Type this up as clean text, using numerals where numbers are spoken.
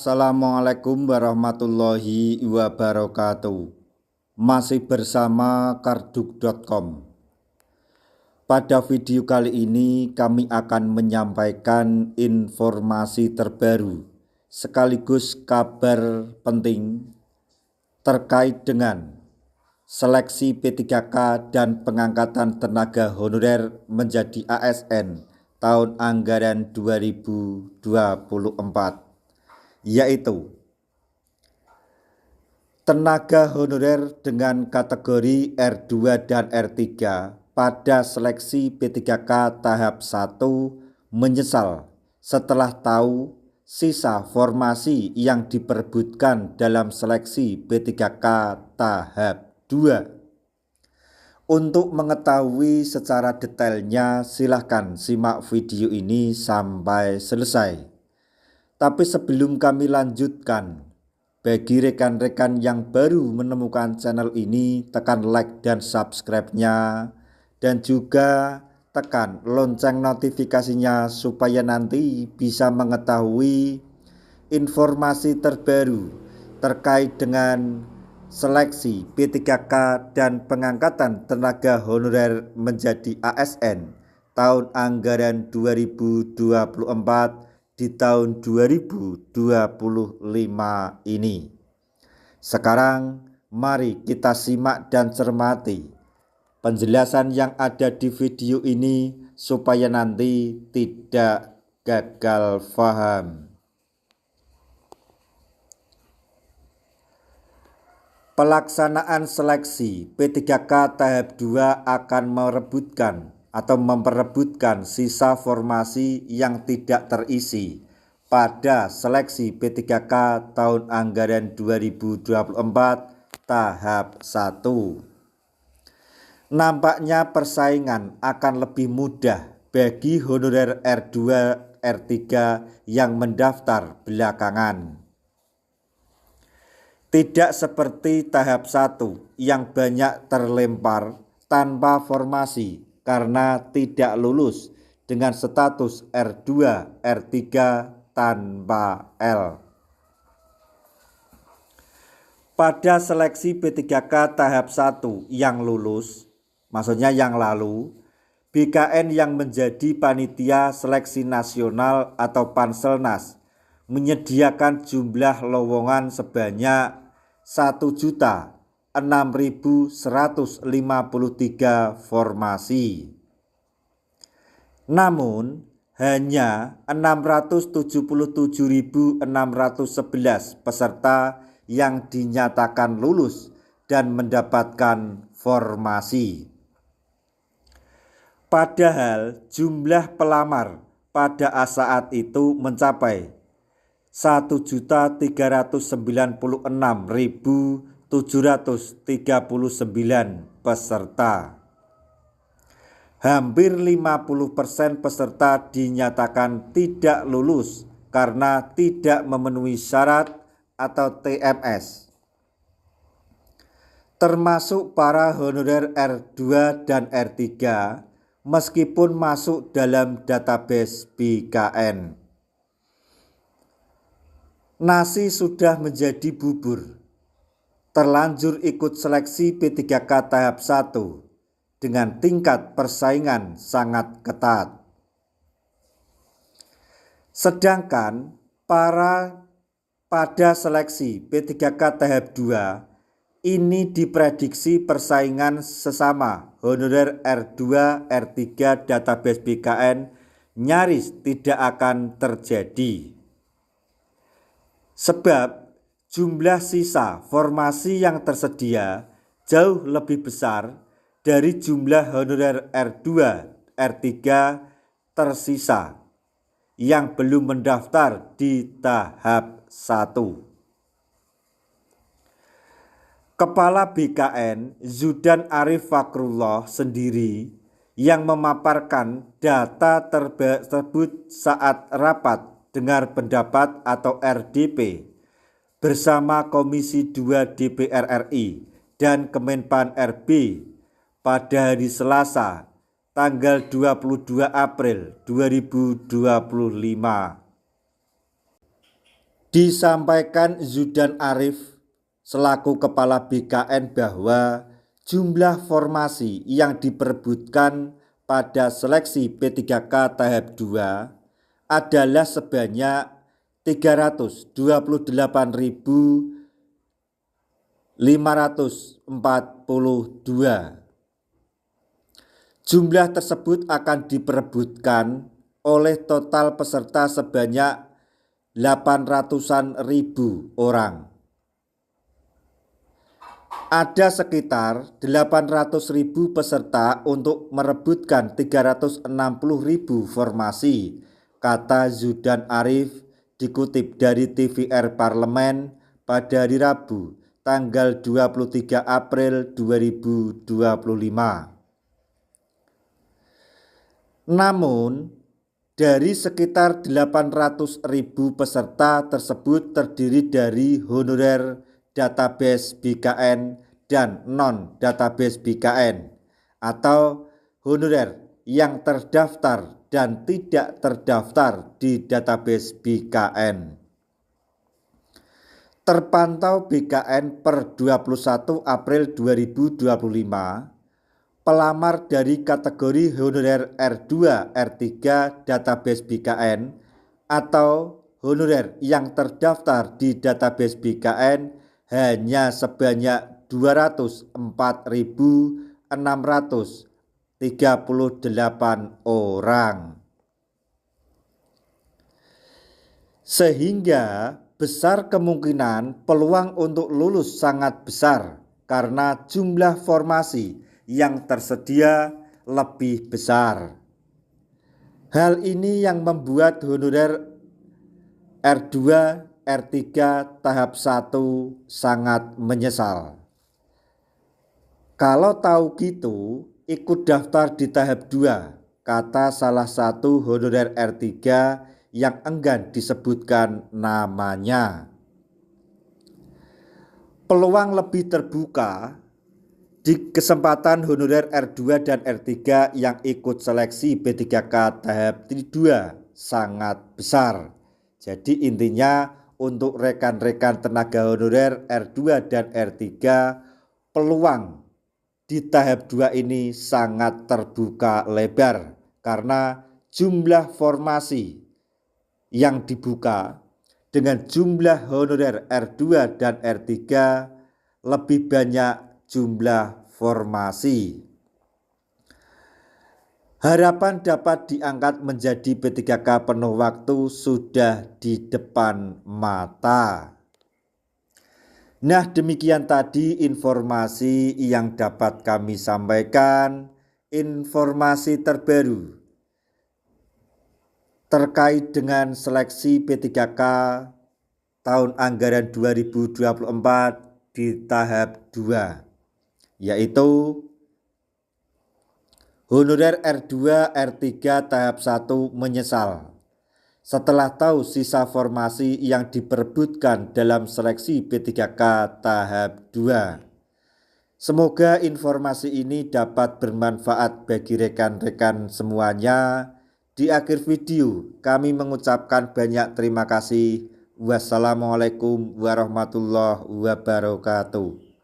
Assalamualaikum warahmatullahi wabarakatuh. Masih bersama karduk.com. Pada video kali ini kami akan menyampaikan informasi terbaru sekaligus kabar penting terkait dengan seleksi P3K dan pengangkatan tenaga honorer menjadi ASN tahun anggaran 2024. Yaitu tenaga honorer dengan kategori R2 dan R3 pada seleksi P3K tahap 1 menyesal setelah tahu sisa formasi yang diperebutkan dalam seleksi P3K tahap 2. Untuk mengetahui secara detailnya silahkan simak video ini sampai selesai. Tapi sebelum kami lanjutkan, bagi rekan-rekan yang baru menemukan channel ini, tekan like dan subscribe-nya, dan juga tekan lonceng notifikasinya supaya nanti bisa mengetahui informasi terbaru terkait dengan seleksi P3K dan pengangkatan tenaga honorer menjadi ASN tahun anggaran 2024 di tahun 2025 ini. Sekarang mari kita simak dan cermati penjelasan yang ada di video ini supaya nanti tidak gagal paham. Pelaksanaan seleksi P3K tahap 2 akan memperebutkan sisa formasi yang tidak terisi pada seleksi P3K tahun anggaran 2024 tahap 1. Nampaknya persaingan akan lebih mudah bagi honorer R2 R3 yang mendaftar belakangan. Tidak seperti tahap 1 yang banyak terlempar tanpa formasi karena tidak lulus dengan status R2, R3 tanpa L. Pada seleksi P3K tahap 1 yang lulus, maksudnya yang lalu, BKN yang menjadi panitia seleksi nasional atau Panselnas menyediakan jumlah lowongan sebanyak 1.006.153 formasi. Namun hanya 677.611 peserta yang dinyatakan lulus dan mendapatkan formasi. Padahal jumlah pelamar pada saat itu mencapai 1.396.739 peserta. Hampir 50% peserta dinyatakan tidak lulus karena tidak memenuhi syarat atau TMS. Termasuk para honorer R2 dan R3 meskipun masuk dalam database BKN. Nasi sudah menjadi bubur, terlanjur ikut seleksi P3K tahap 1 dengan tingkat persaingan sangat ketat. Sedangkan pada seleksi P3K tahap 2 ini diprediksi persaingan sesama honorer R2 R3 database BKN nyaris tidak akan terjadi. Sebab jumlah sisa formasi yang tersedia jauh lebih besar dari jumlah honorer R2, R3 tersisa yang belum mendaftar di tahap 1. Kepala BKN Zudan Arif Fakrullah sendiri yang memaparkan data tersebut saat rapat dengar pendapat atau RDP bersama Komisi 2 DPR RI dan Kemenpan RB pada hari Selasa tanggal 22 April 2025. Disampaikan Zudan Arif selaku Kepala BKN bahwa jumlah formasi yang diperebutkan pada seleksi P3K tahap 2 adalah sebanyak 328.542. Jumlah tersebut akan diperebutkan oleh total peserta sebanyak 800-an ribu orang. Ada sekitar 800.000 peserta untuk merebutkan 360.000 formasi, kata Zudan Arif dikutip dari TVR Parlemen pada hari Rabu, tanggal 23 April 2025. Namun, dari sekitar 800.000 peserta tersebut terdiri dari honorer database BKN dan non-database BKN atau honorer yang terdaftar dan tidak terdaftar di database BKN. Terpantau BKN per 21 April 2025, pelamar dari kategori honorer R2, R3 database BKN atau honorer yang terdaftar di database BKN hanya sebanyak 204.638 orang. Sehingga besar kemungkinan peluang untuk lulus sangat besar karena jumlah formasi yang tersedia lebih besar. Hal ini yang membuat honorer R2, R3 tahap 1 sangat menyesal. Kalau tahu gitu, ikut daftar di tahap 2, kata salah satu honorer R3 yang enggan disebutkan namanya. Peluang lebih terbuka di kesempatan honorer R2 dan R3 yang ikut seleksi P3K tahap 2 sangat besar. Jadi intinya untuk rekan-rekan tenaga honorer R2 dan R3, peluang di tahap 2 ini sangat terbuka lebar karena jumlah formasi yang dibuka dengan jumlah honorer R2 dan R3 lebih banyak jumlah formasi. Harapan dapat diangkat menjadi P3K penuh waktu sudah di depan mata. Nah, demikian tadi informasi yang dapat kami sampaikan, informasi terbaru terkait dengan seleksi P3K tahun anggaran 2024 di tahap 2. Yaitu honorer R2, R3 tahap 1 menyesal setelah tahu sisa formasi yang diperebutkan dalam seleksi P3K tahap 2. Semoga informasi ini dapat bermanfaat bagi rekan-rekan semuanya. Di akhir video kami mengucapkan banyak terima kasih. Wassalamualaikum warahmatullahi wabarakatuh.